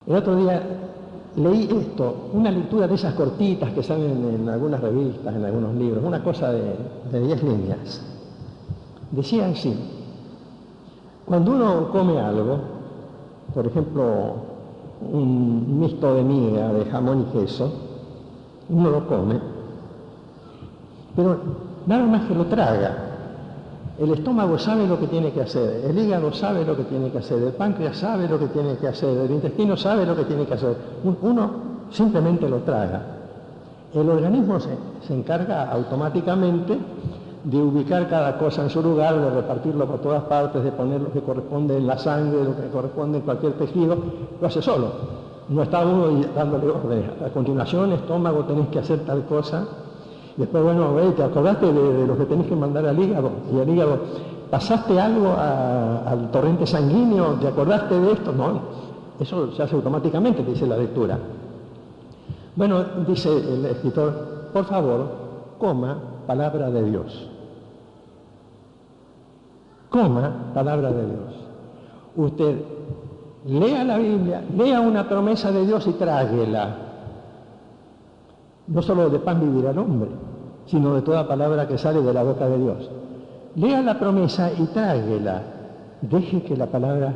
El otro día leí esto, una lectura de esas cortitas que salen en algunas revistas, en algunos libros, una cosa de 10 líneas. Decía así: cuando uno come algo, por ejemplo, un mixto de miga, de jamón y queso, uno lo come, pero nada más que lo traga. El estómago sabe lo que tiene que hacer, el hígado sabe lo que tiene que hacer, el páncreas sabe lo que tiene que hacer, el intestino sabe lo que tiene que hacer. Uno simplemente lo traga. El organismo se encarga automáticamente de ubicar cada cosa en su lugar, de repartirlo por todas partes, de poner lo que corresponde en la sangre, lo que corresponde en cualquier tejido, lo hace solo. No está uno dándole órdenes. A continuación, estómago, tenés que hacer tal cosa. Después, bueno, ¿te acordaste de lo que tenés que mandar al hígado? Y al hígado, ¿pasaste algo al torrente sanguíneo? ¿Te acordaste de esto? No, eso se hace automáticamente, dice la lectura. Bueno, dice el escritor, por favor, coma palabra de Dios. Coma palabra de Dios. Usted lea la Biblia, lea una promesa de Dios y tráguela. No solo de pan vivirá el hombre, sino de toda palabra que sale de la boca de Dios. Lea la promesa y tráguela. Deje que la palabra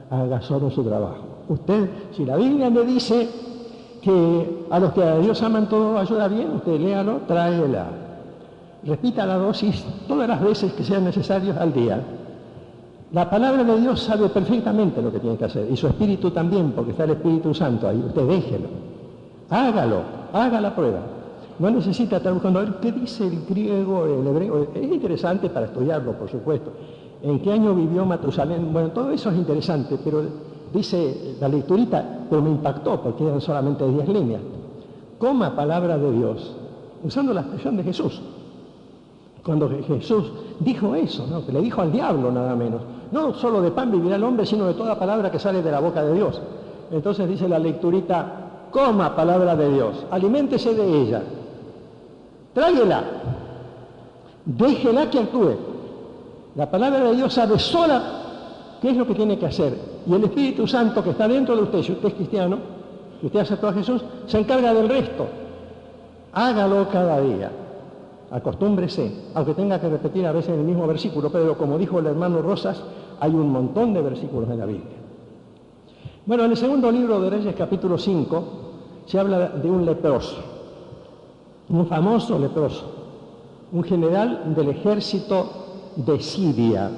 haga solo su trabajo. Usted, si la Biblia le dice que a los que a Dios aman todo ayuda bien, usted léalo, tráguela. Repita la dosis todas las veces que sean necesarias al día. La palabra de Dios sabe perfectamente lo que tiene que hacer, y su espíritu también, porque está el Espíritu Santo ahí. Usted déjelo. Hágalo, haga la prueba. No necesita estar buscando a ver qué dice el griego, el hebreo. Es interesante para estudiarlo, por supuesto. ¿En qué año vivió Matusalén? Bueno, todo eso es interesante, pero dice la lecturita, pero me impactó porque eran solamente 10 líneas. Coma palabra de Dios, usando la expresión de Jesús. Cuando Jesús dijo eso, ¿no? Que le dijo al diablo nada menos. No solo de pan vivirá el hombre, sino de toda palabra que sale de la boca de Dios. Entonces dice la lecturita, coma palabra de Dios, aliméntese de ella, tráguela, déjela que actúe. La palabra de Dios sabe sola qué es lo que tiene que hacer. Y el Espíritu Santo que está dentro de usted, si usted es cristiano, si usted aceptó a Jesús, se encarga del resto. Hágalo cada día. Acostúmbrese, aunque tenga que repetir a veces el mismo versículo, pero como dijo el hermano Rosas, hay un montón de versículos en la Biblia. Bueno, en el segundo libro de Reyes, capítulo 5, se habla de un leproso, un famoso leproso, un general del ejército de Siria.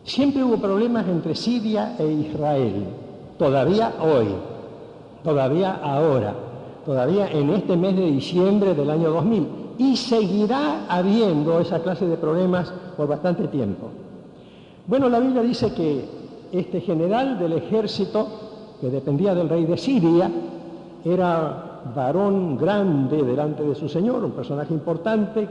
Siempre hubo problemas entre Siria e Israel, todavía hoy, todavía ahora, todavía en este mes de diciembre del año 2000, y seguirá habiendo esa clase de problemas por bastante tiempo. Bueno, la Biblia dice que este general del ejército, que dependía del rey de Siria, era varón grande delante de su señor, un personaje importante,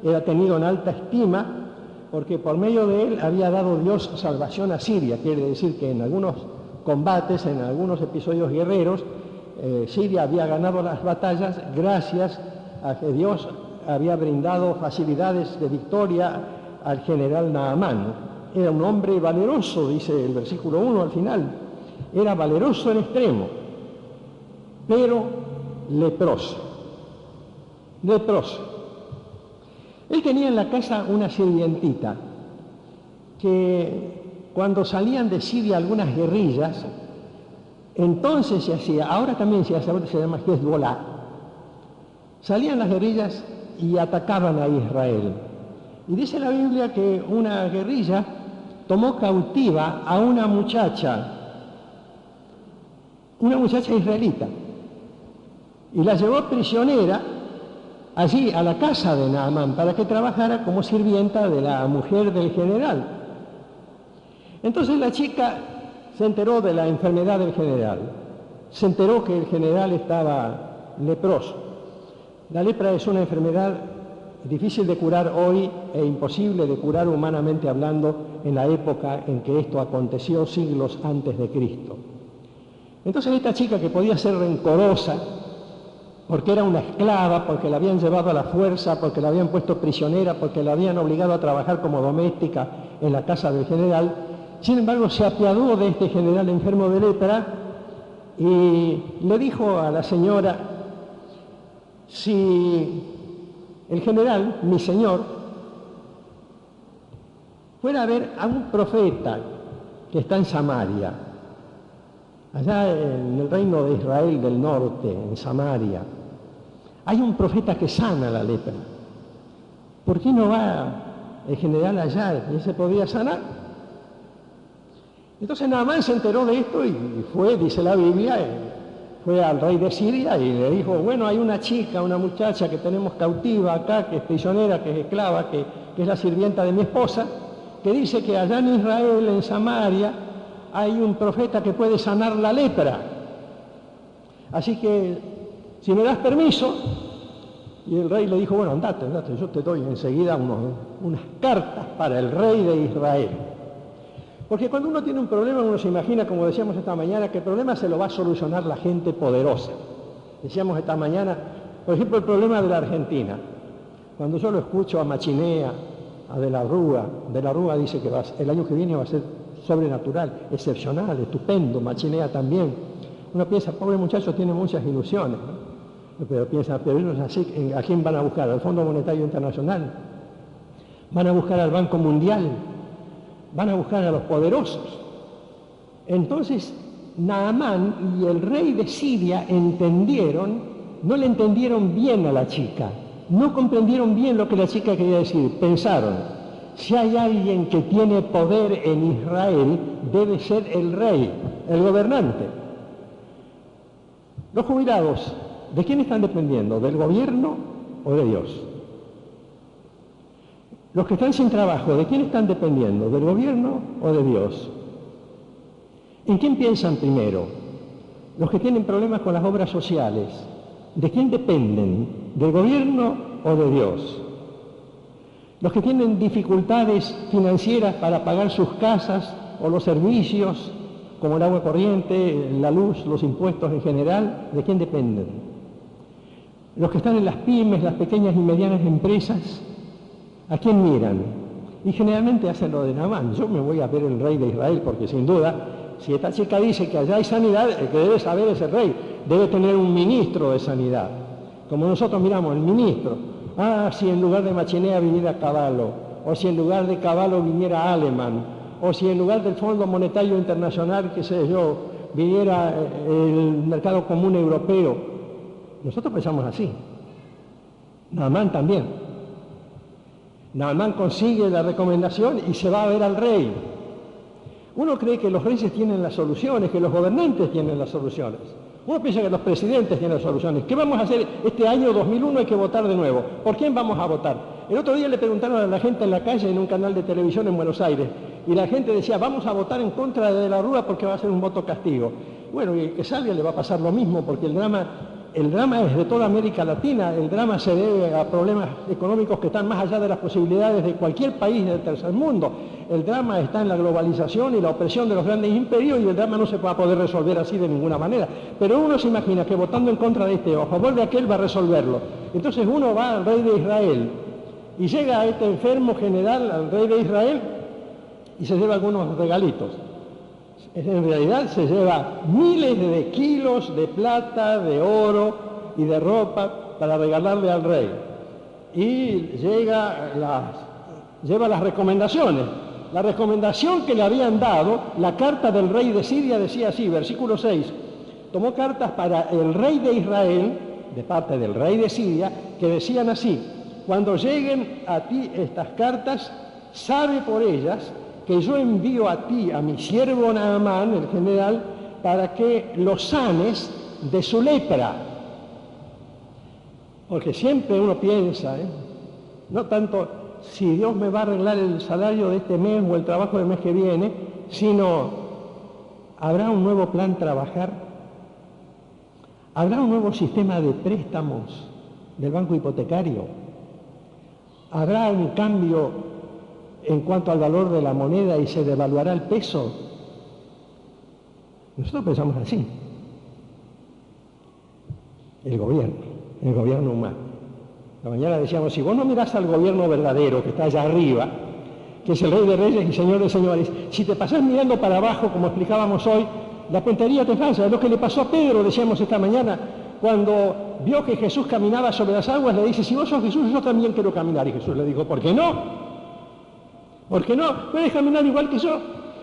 era tenido en alta estima, porque por medio de él había dado Dios salvación a Siria. Quiere decir que en algunos combates, en algunos episodios guerreros, Siria había ganado las batallas gracias a que Dios había brindado facilidades de victoria al general Naamán. Era un hombre valeroso, dice el versículo 1 al final. Era valeroso en extremo, pero leproso. Leproso. Él tenía en la casa una sirvientita que cuando salían de Siria algunas guerrillas, entonces se hacía, ahora también se hace, ahora se llama Hezbolá. Salían las guerrillas y atacaban a Israel. Y dice la Biblia que una guerrilla tomó cautiva a una muchacha israelita, y la llevó prisionera allí a la casa de Naamán para que trabajara como sirvienta de la mujer del general. Entonces la chica se enteró de la enfermedad del general, se enteró que el general estaba leproso. La lepra es una enfermedad difícil de curar hoy e imposible de curar humanamente hablando en la época en que esto aconteció, siglos antes de Cristo. Entonces esta chica, que podía ser rencorosa porque era una esclava, porque la habían llevado a la fuerza, porque la habían puesto prisionera, porque la habían obligado a trabajar como doméstica en la casa del general, sin embargo se apiadó de este general enfermo de lepra y le dijo a la señora, si el general, mi señor, fuera a ver a un profeta que está en Samaria, allá en el reino de Israel del norte, en Samaria, hay un profeta que sana la lepra. ¿Por qué no va el general allá y se podría sanar? Entonces Naamán se enteró de esto y fue, dice la Biblia, fue al rey de Siria y le dijo, bueno, hay una chica, una muchacha que tenemos cautiva acá, que es prisionera, que es esclava, que es la sirvienta de mi esposa, que dice que allá en Israel, en Samaria, hay un profeta que puede sanar la lepra. Así que, si me das permiso, y el rey le dijo, bueno, andate, yo te doy enseguida unas cartas para el rey de Israel. Porque cuando uno tiene un problema, uno se imagina, como decíamos esta mañana, que el problema se lo va a solucionar la gente poderosa. Decíamos esta mañana, por ejemplo, el problema de la Argentina. Cuando yo lo escucho a Machinea, a De la Rúa dice que el año que viene va a ser sobrenatural, excepcional, estupendo, Machinea también. Uno piensa, pobre muchacho, tiene muchas ilusiones, ¿no? Pero piensa, pero ellos así, ¿a quién van a buscar? ¿Al Fondo Monetario Internacional? ¿Van a buscar al Banco Mundial? ¿Van a buscar a los poderosos? Entonces, Naamán y el rey de Siria no le entendieron bien a la chica, no comprendieron bien lo que la chica quería decir. Pensaron, si hay alguien que tiene poder en Israel, debe ser el rey, el gobernante. Los jubilados, ¿de quién están dependiendo? ¿Del gobierno o de Dios? Los que están sin trabajo, ¿de quién están dependiendo? ¿Del gobierno o de Dios? ¿En quién piensan primero? Los que tienen problemas con las obras sociales, ¿de quién dependen? ¿Del gobierno o de Dios? Los que tienen dificultades financieras para pagar sus casas o los servicios, como el agua corriente, la luz, los impuestos en general, ¿de quién dependen? Los que están en las pymes, las pequeñas y medianas empresas, ¿a quién miran? Y generalmente hacen lo de Naamán. Yo me voy a ver el rey de Israel, porque sin duda, si esta chica dice que allá hay sanidad, el que debe saber es el rey. Debe tener un ministro de sanidad. Como nosotros miramos, el ministro. Si en lugar de Machinea viniera Cavallo, o si en lugar de Cavallo viniera Alemán, o si en lugar del Fondo Monetario Internacional, qué sé yo, viniera el Mercado Común Europeo. Nosotros pensamos así. Naamán también. Naamán consigue la recomendación y se va a ver al rey. Uno cree que los reyes tienen las soluciones, que los gobernantes tienen las soluciones. Uno piensa que los presidentes tienen las soluciones. ¿Qué vamos a hacer este año 2001? Hay que votar de nuevo. ¿Por quién vamos a votar? El otro día le preguntaron a la gente en la calle, en un canal de televisión en Buenos Aires, y la gente decía, vamos a votar en contra de la Rúa porque va a ser un voto castigo. Bueno, y el que salga le va a pasar lo mismo, porque el drama es de toda América Latina. El drama se debe a problemas económicos que están más allá de las posibilidades de cualquier país del tercer mundo. El drama está en la globalización y la opresión de los grandes imperios, y el drama no se va a poder resolver así de ninguna manera. Pero uno se imagina que votando en contra de este o a favor de aquel va a resolverlo. Entonces uno va al rey de Israel y llega a este enfermo general, al rey de Israel, y se lleva algunos regalitos. En realidad se lleva miles de kilos de plata, de oro y de ropa para regalarle al rey. Y lleva las recomendaciones. La recomendación que le habían dado, la carta del rey de Siria decía así, versículo 6, tomó cartas para el rey de Israel, de parte del rey de Siria, que decían así, cuando lleguen a ti estas cartas, sabe por ellas que yo envío a ti, a mi siervo Naamán, el general, para que lo sanes de su lepra. Porque siempre uno piensa, no tanto si Dios me va a arreglar el salario de este mes o el trabajo del mes que viene, sino, ¿habrá un nuevo plan trabajar? ¿Habrá un nuevo sistema de préstamos del banco hipotecario? ¿Habrá un cambio en cuanto al valor de la moneda y se devaluará el peso? Nosotros pensamos así. El gobierno humano. La mañana decíamos, si vos no mirás al gobierno verdadero que está allá arriba, que es el Rey de Reyes y Señor de Señores, si te pasás mirando para abajo, como explicábamos hoy, la puntería te falla. Es lo que le pasó a Pedro, decíamos esta mañana, cuando vio que Jesús caminaba sobre las aguas, le dice, si vos sos Jesús, yo también quiero caminar. Y Jesús le dijo, ¿por qué no? ¿Por qué no? Puedes caminar igual que yo.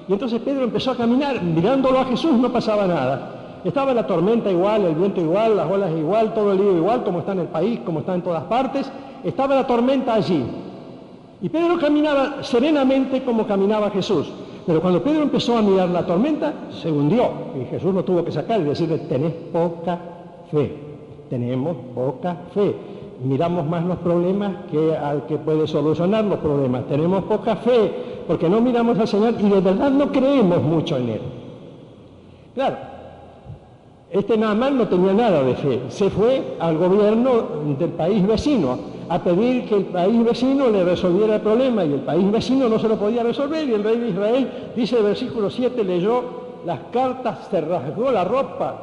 Y entonces Pedro empezó a caminar, mirándolo a Jesús no pasaba nada. Estaba la tormenta igual, el viento igual, las olas igual, todo el lío igual, como está en el país, como está en todas partes. Estaba la tormenta allí. Y Pedro caminaba serenamente como caminaba Jesús. Pero cuando Pedro empezó a mirar la tormenta, se hundió. Y Jesús lo tuvo que sacar y decirle, tenés poca fe. Tenemos poca fe. Miramos más los problemas que al que puede solucionar los problemas. Tenemos poca fe porque no miramos al Señor y de verdad no creemos mucho en Él. Claro, este Naamán no tenía nada de fe. Se fue al gobierno del país vecino a pedir que el país vecino le resolviera el problema y el país vecino no se lo podía resolver y el rey de Israel, dice el versículo 7, leyó las cartas, se rasgó la ropa,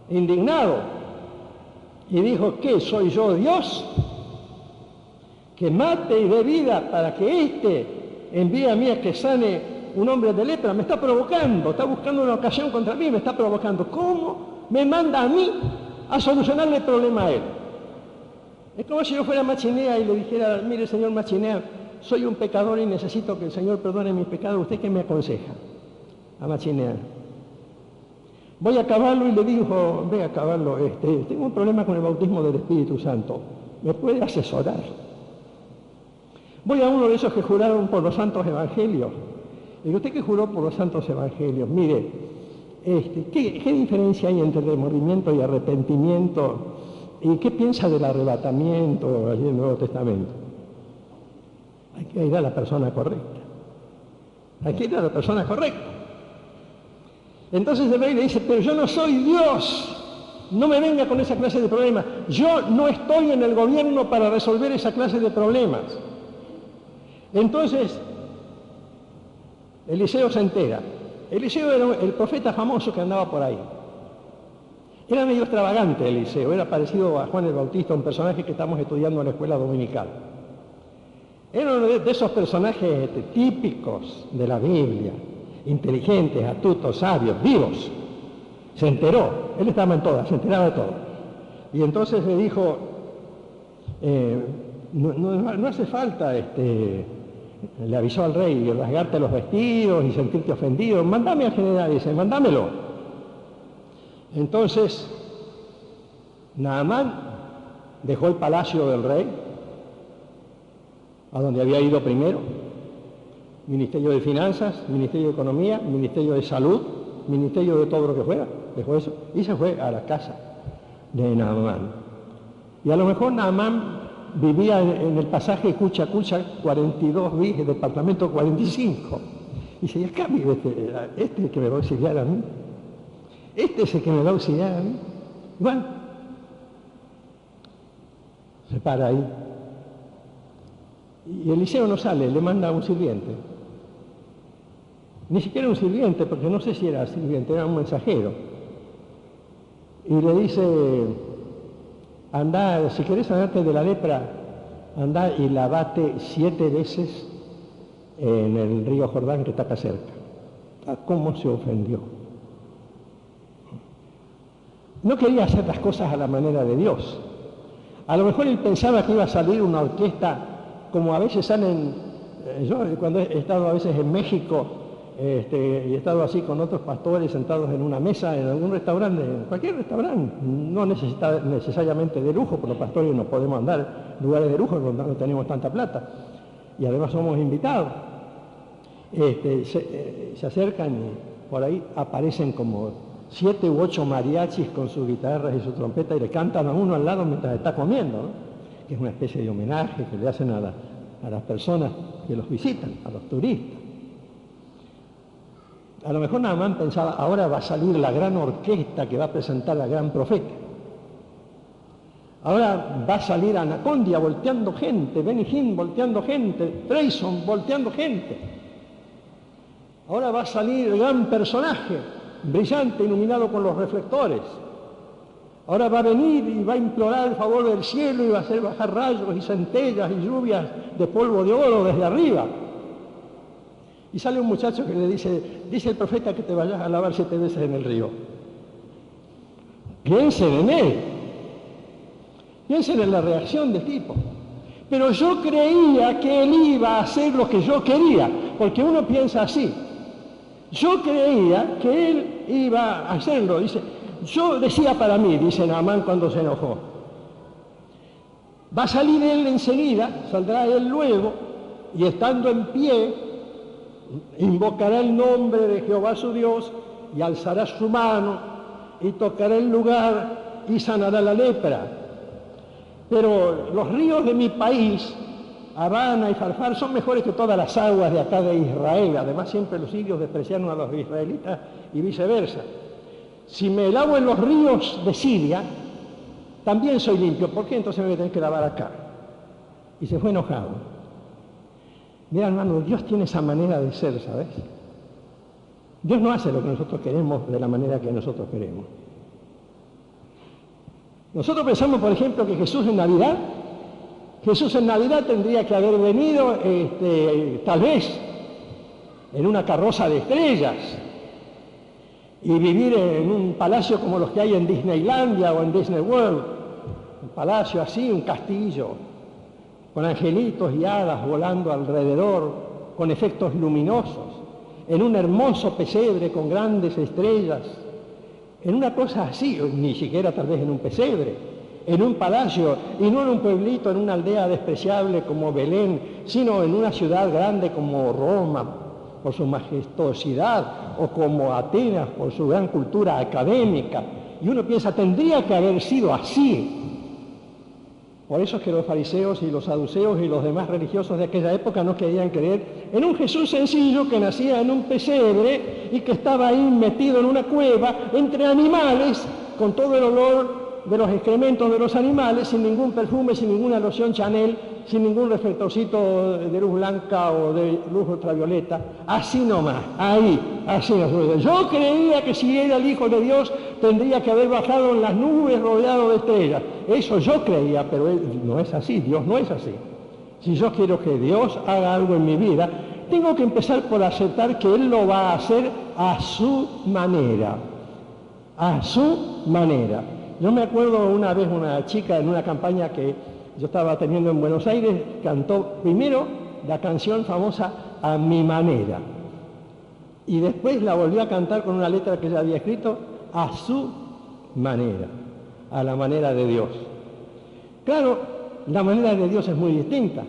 indignado, y dijo, ¿qué? ¿Soy yo Dios? Que mate y dé vida para que éste envíe a mí a que sane un hombre de lepra. Me está provocando, está buscando una ocasión contra mí, me está provocando. ¿Cómo me manda a mí a solucionarle el problema a él? Es como si yo fuera Machinea y le dijera, mire señor Machinea, soy un pecador y necesito que el Señor perdone mis pecados. ¿Usted qué me aconseja? A Machinea. Voy a Caballo y le digo, ve a Caballo, tengo un problema con el bautismo del Espíritu Santo. ¿Me puede asesorar? Voy a uno de esos que juraron por los santos evangelios. Y digo, ¿usted que juró por los santos evangelios? Mire, ¿qué diferencia hay entre remordimiento y arrepentimiento? ¿Y qué piensa del arrebatamiento allí en el Nuevo Testamento? Hay que ir a la persona correcta. Hay que ir a la persona correcta. Entonces el rey le dice, pero yo no soy Dios. No me venga con esa clase de problemas. Yo no estoy en el gobierno para resolver esa clase de problemas. Entonces, Eliseo se entera. Eliseo era el profeta famoso que andaba por ahí. Era medio extravagante Eliseo, era parecido a Juan el Bautista, un personaje que estamos estudiando en la escuela dominical. Era uno de esos personajes típicos de la Biblia, inteligentes, astutos, sabios, vivos. Se enteró, él estaba en todas, se enteraba de todo. Y entonces le dijo, no hace falta, le avisó al rey, rasgarte los vestidos y sentirte ofendido, mándame al general, dice, mándamelo. Entonces, Naamán dejó el palacio del rey, a donde había ido primero, Ministerio de Finanzas, Ministerio de Economía, Ministerio de Salud, Ministerio de todo lo que fuera, dejó eso, y se fue a la casa de Naamán. Y a lo mejor Naamán vivía en el pasaje Cucha 42 bis, departamento 45. Y dice, y acá vive este que me va a auxiliar a mí. Este es el que me va a auxiliar a mí. Bueno, se para ahí. Y Eliseo no sale, le manda a un sirviente. Ni siquiera un sirviente, porque no sé si era sirviente, era un mensajero. Y le dice, andá, si querés sanarte de la lepra, andá y lavate 7 veces en el río Jordán que está acá cerca. ¿Cómo se ofendió? No quería hacer las cosas a la manera de Dios. A lo mejor él pensaba que iba a salir una orquesta, como a veces salen, yo cuando he estado a veces en México, y he estado así con otros pastores sentados en una mesa, en algún restaurante, en cualquier restaurante, no necesariamente de lujo, porque los pastores no podemos andar en lugares de lujo, porque no tenemos tanta plata, y además somos invitados. Se acercan y por ahí aparecen como 7 u 8 mariachis con sus guitarras y su trompeta y le cantan a uno al lado mientras está comiendo, ¿no? Que es una especie de homenaje que le hacen a las personas que los visitan, a los turistas. A lo mejor Naamán pensaba, ahora va a salir la gran orquesta que va a presentar al gran profeta. Ahora va a salir Anacondia volteando gente, Benny Hinn volteando gente, Trayson volteando gente. Ahora va a salir el gran personaje, brillante, iluminado con los reflectores. Ahora va a venir y va a implorar el favor del cielo y va a hacer bajar rayos y centellas y lluvias de polvo de oro desde arriba. Y sale un muchacho que le dice el profeta que te vayas a lavar 7 veces en el río. Piensen en él. Piensen en la reacción del tipo. Pero yo creía que él iba a hacer lo que yo quería, porque uno piensa así. Yo creía que él iba a hacerlo. Dice, yo decía para mí, dice Naamán cuando se enojó, va a salir él enseguida, saldrá él luego, y estando en pie, invocará el nombre de Jehová su Dios, y alzará su mano, y tocará el lugar, y sanará la lepra. Pero los ríos de mi país, Habana y Farfar, son mejores que todas las aguas de acá de Israel. Además, siempre los sirios despreciaron a los israelitas y viceversa. Si me lavo en los ríos de Siria, también soy limpio. ¿Por qué entonces me voy a tener que lavar acá? Y se fue enojado. Mira, hermano, Dios tiene esa manera de ser, ¿sabes? Dios no hace lo que nosotros queremos de la manera que nosotros queremos. Nosotros pensamos, por ejemplo, que Jesús en Navidad tendría que haber venido, tal vez, en una carroza de estrellas y vivir en un palacio como los que hay en Disneylandia o en Disney World, un palacio así, un castillo, con angelitos y hadas volando alrededor, con efectos luminosos, en un hermoso pesebre con grandes estrellas, en una cosa así, ni siquiera tal vez en un pesebre, en un palacio, y no en un pueblito, en una aldea despreciable como Belén, sino en una ciudad grande como Roma, por su majestuosidad, o como Atenas, por su gran cultura académica. Y uno piensa, tendría que haber sido así. Por eso es que los fariseos y los saduceos y los demás religiosos de aquella época no querían creer en un Jesús sencillo que nacía en un pesebre y que estaba ahí metido en una cueva entre animales, con todo el olor de los excrementos de los animales, sin ningún perfume, sin ninguna loción Chanel, sin ningún reflectorcito de luz blanca o de luz ultravioleta, así nomás, ahí, así nomás. Yo creía que si era el Hijo de Dios tendría que haber bajado en las nubes rodeado de estrellas. Eso yo creía, pero Él no es así, Dios no es así. Si yo quiero que Dios haga algo en mi vida, tengo que empezar por aceptar que Él lo va a hacer a su manera, a su manera. Yo me acuerdo una vez una chica en una campaña que yo estaba teniendo en Buenos Aires, cantó primero la canción famosa A mi manera, y después la volvió a cantar con una letra que ella había escrito a su manera, a la manera de Dios. Claro, la manera de Dios es muy distinta.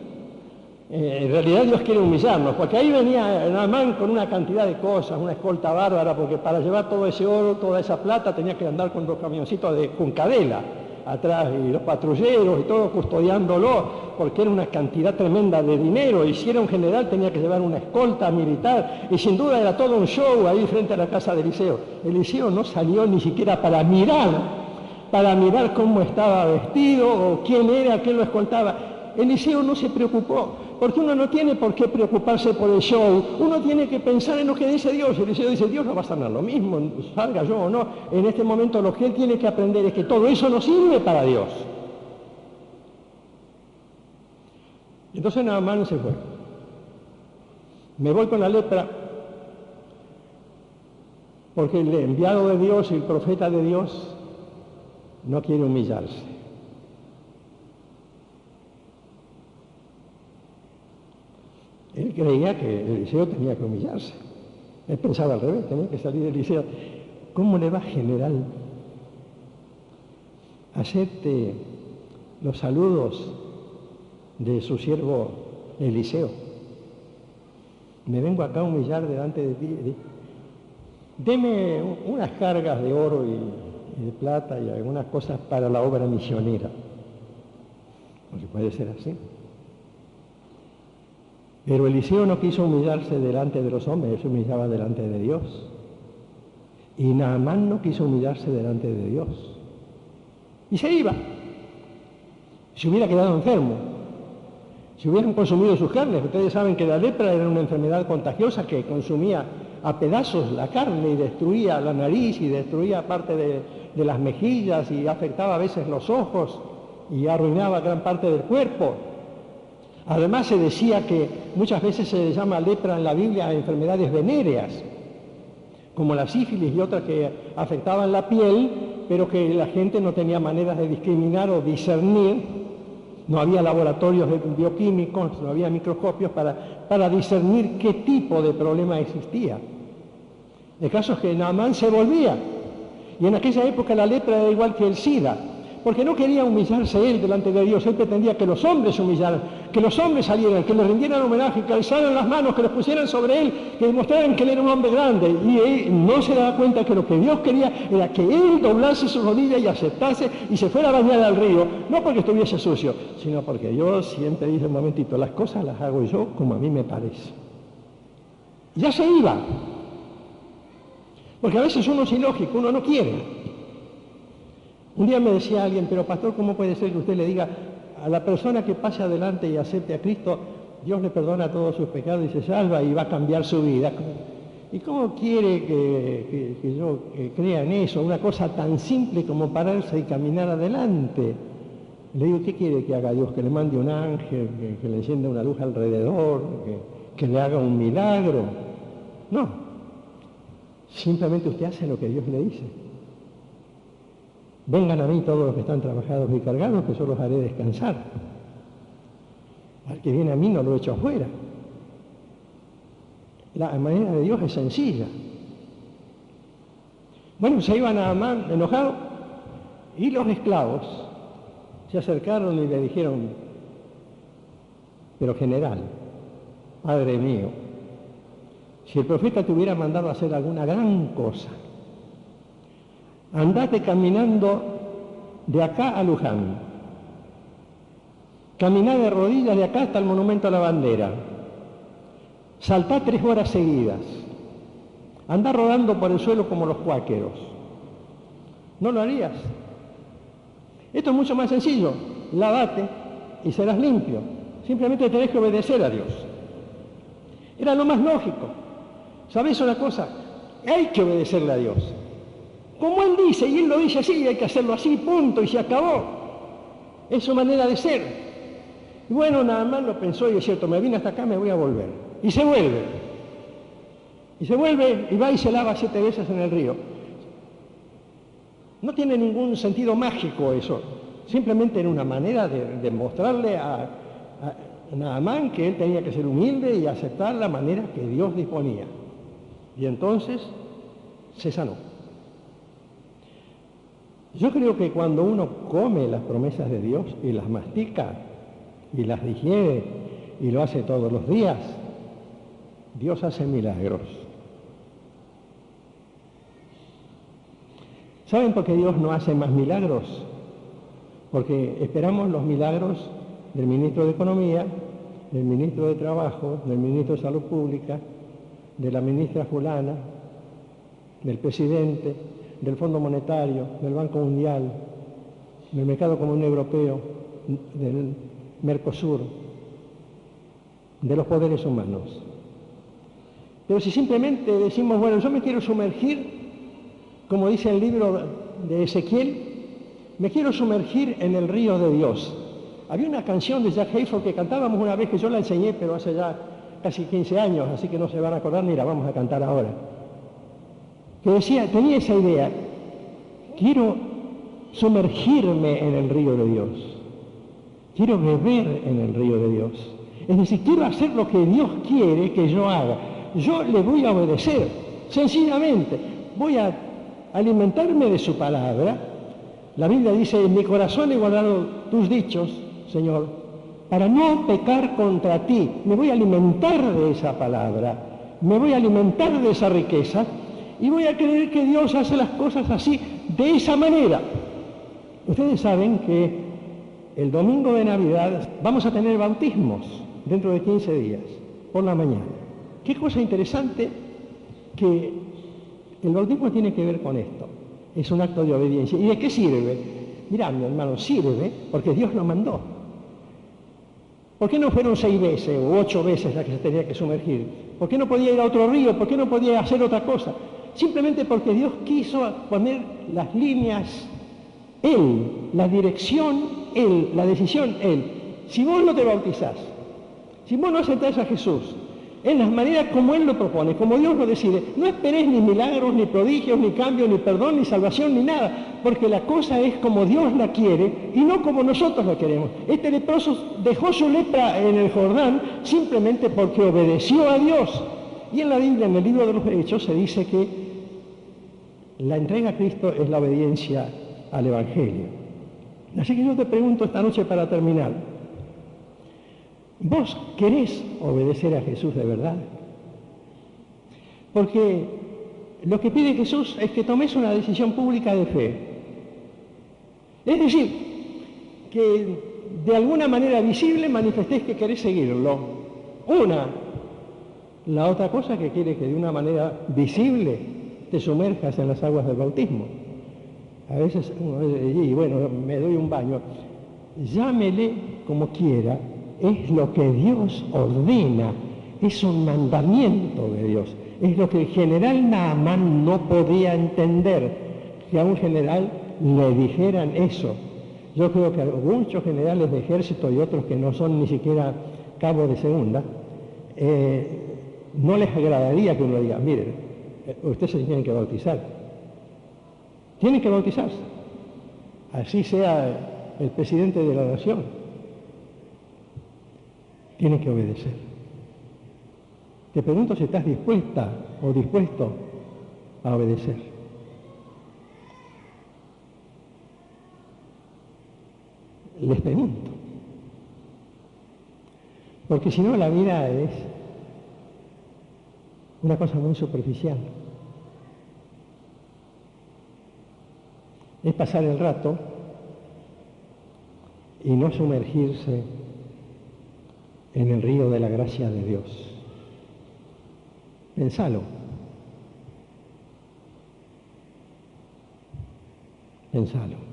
En realidad Dios quiere humillarnos, porque ahí venía Naamán con una cantidad de cosas, una escolta bárbara, porque para llevar todo ese oro, toda esa plata, tenía que andar con 2 camioncitos de Juncadela atrás, y los patrulleros y todo custodiándolo, porque era una cantidad tremenda de dinero, y si era un general tenía que llevar una escolta militar, y sin duda era todo un show ahí frente a la casa de Eliseo. Eliseo no salió ni siquiera para mirar cómo estaba vestido o quién era, quién lo escoltaba. Eliseo no se preocupó, porque uno no tiene por qué preocuparse por el show, uno tiene que pensar en lo que dice Dios. Eliseo dice, Dios no va a sanar lo mismo, salga yo o no. En este momento lo que él tiene que aprender es que todo eso no sirve para Dios. Entonces Naamán se fue. Me voy con la lepra, porque el enviado de Dios y el profeta de Dios no quiere humillarse. Él creía que Eliseo tenía que humillarse. Él pensaba al revés, tenía que salir Eliseo. ¿Cómo le va, general? Acepte los saludos de su siervo Eliseo. Me vengo acá a humillar delante de ti. Deme unas cargas de oro y de plata y algunas cosas para la obra misionera. Porque puede ser así. Pero Eliseo no quiso humillarse delante de los hombres, él se humillaba delante de Dios. Y Naamán no quiso humillarse delante de Dios. Y se iba. Se hubiera quedado enfermo. Si hubieran consumido sus carnes. Ustedes saben que la lepra era una enfermedad contagiosa que consumía a pedazos la carne y destruía la nariz y destruía parte de las mejillas y afectaba a veces los ojos y arruinaba gran parte del cuerpo. Además se decía que muchas veces se llama lepra en la Biblia a enfermedades venéreas, como la sífilis y otras que afectaban la piel, pero que la gente no tenía maneras de discriminar o discernir. No había laboratorios bioquímicos, no había microscopios para discernir qué tipo de problema existía. El caso es que Naamán se volvía, y en aquella época la lepra era igual que el SIDA, porque no quería humillarse él delante de Dios. Él pretendía que los hombres se humillaran, que los hombres salieran, que le rindieran homenaje, que alzaran las manos, que les pusieran sobre él, que demostraran que él era un hombre grande. Y él no se daba cuenta que lo que Dios quería era que él doblase sus rodillas y aceptase y se fuera a bañar al río, no porque estuviese sucio, sino porque Dios siempre dice: un momentito, las cosas las hago yo como a mí me parece. Y ya se iba, porque a veces uno es ilógico, uno no quiere. Un día me decía alguien: pero pastor, ¿cómo puede ser que usted le diga a la persona que pase adelante y acepte a Cristo, Dios le perdona todos sus pecados y se salva y va a cambiar su vida? ¿Y cómo quiere que yo crea en eso? Una cosa tan simple como pararse y caminar adelante. Le digo: ¿qué quiere que haga Dios? ¿Que le mande un ángel, que le encienda una luz alrededor, que le haga un milagro? No. Simplemente usted hace lo que Dios le dice. Vengan a mí todos los que están trabajados y cargados, que yo los haré descansar. Al que viene a mí no lo echo afuera. La manera de Dios es sencilla. Bueno, se iban a Naamán enojado, y los esclavos se acercaron y le dijeron: pero general, padre mío, si el profeta te hubiera mandado a hacer alguna gran cosa, andate caminando de acá a Luján, caminá de rodillas de acá hasta el monumento a la bandera, saltá 3 horas seguidas, andá rodando por el suelo como los cuáqueros. ¿No lo harías? Esto es mucho más sencillo: lávate y serás limpio. Simplemente tenés que obedecer a Dios. Era lo más lógico. ¿Sabés una cosa? Hay que obedecerle a Dios. Como Él dice, y Él lo dice así, hay que hacerlo así, punto, y se acabó. Es su manera de ser. Y bueno, nada más lo pensó y es cierto: me vine hasta acá, me voy a volver. Y se vuelve. Y se vuelve y va y se lava 7 veces en el río. No tiene ningún sentido mágico eso. Simplemente era una manera de mostrarle a Naamán que él tenía que ser humilde y aceptar la manera que Dios disponía. Y entonces se sanó. Yo creo que cuando uno come las promesas de Dios y las mastica y las digiere y lo hace todos los días, Dios hace milagros. ¿Saben por qué Dios no hace más milagros? Porque esperamos los milagros del ministro de Economía, del ministro de Trabajo, del ministro de Salud Pública, de la ministra fulana, del presidente, del Fondo Monetario, del Banco Mundial, del Mercado Común Europeo, del Mercosur, de los poderes humanos. Pero si simplemente decimos: bueno, yo me quiero sumergir, como dice el libro de Ezequiel, me quiero sumergir en el río de Dios. Había una canción de Jack Hayford que cantábamos una vez, que yo la enseñé, pero hace ya casi 15 años, así que no se van a acordar ni la vamos a cantar ahora. Que decía, tenía esa idea: quiero sumergirme en el río de Dios, quiero beber en el río de Dios, es decir, quiero hacer lo que Dios quiere que yo haga. Yo le voy a obedecer, sencillamente, voy a alimentarme de su palabra. La Biblia dice: en mi corazón he guardado tus dichos, Señor, para no pecar contra ti. Me voy a alimentar de esa palabra, me voy a alimentar de esa riqueza, y voy a creer que Dios hace las cosas así, de esa manera. Ustedes saben que el domingo de Navidad vamos a tener bautismos dentro de 15 días, por la mañana. Qué cosa interesante que el bautismo tiene que ver con esto. Es un acto de obediencia. ¿Y de qué sirve? Mirá, mi hermano, sirve porque Dios lo mandó. ¿Por qué no fueron 6 veces o 8 veces las que se tenía que sumergir? ¿Por qué no podía ir a otro río? ¿Por qué no podía hacer otra cosa? Simplemente porque Dios quiso poner las líneas Él, la dirección Él, la decisión Él. Si vos no te bautizás Si vos no aceptás a Jesús en las maneras como Él lo propone, como Dios lo decide, no esperéis ni milagros, ni prodigios, ni cambios, ni perdón, ni salvación, ni nada, porque la cosa es como Dios la quiere y no como nosotros la queremos. Este leproso dejó su lepra en el Jordán simplemente porque obedeció a Dios. Y en la Biblia, en el libro de los Hechos, se dice que la entrega a Cristo es la obediencia al Evangelio. Así que yo te pregunto esta noche para terminar, ¿vos querés obedecer a Jesús de verdad? Porque lo que pide Jesús es que tomes una decisión pública de fe. Es decir, que de alguna manera visible manifestés que querés seguirlo. La otra cosa que quiere que de una manera visible te sumerjas en las aguas del bautismo. A veces uno dice, y bueno, me doy un baño. Llámele como quiera, es lo que Dios ordena, es un mandamiento de Dios. Es lo que el general Naamán no podía entender, que a un general le dijeran eso. Yo creo que a muchos generales de ejército y otros que no son ni siquiera cabos de segunda, no les agradaría que uno diga, miren, ustedes se tienen que bautizar. Tienen que bautizarse. Así sea el presidente de la nación. Tienen que obedecer. Te pregunto si estás dispuesta o dispuesto a obedecer. Les pregunto. Porque si no, la vida es una cosa muy superficial. Es pasar el rato y no sumergirse en el río de la gracia de Dios. Pensalo. Pensalo.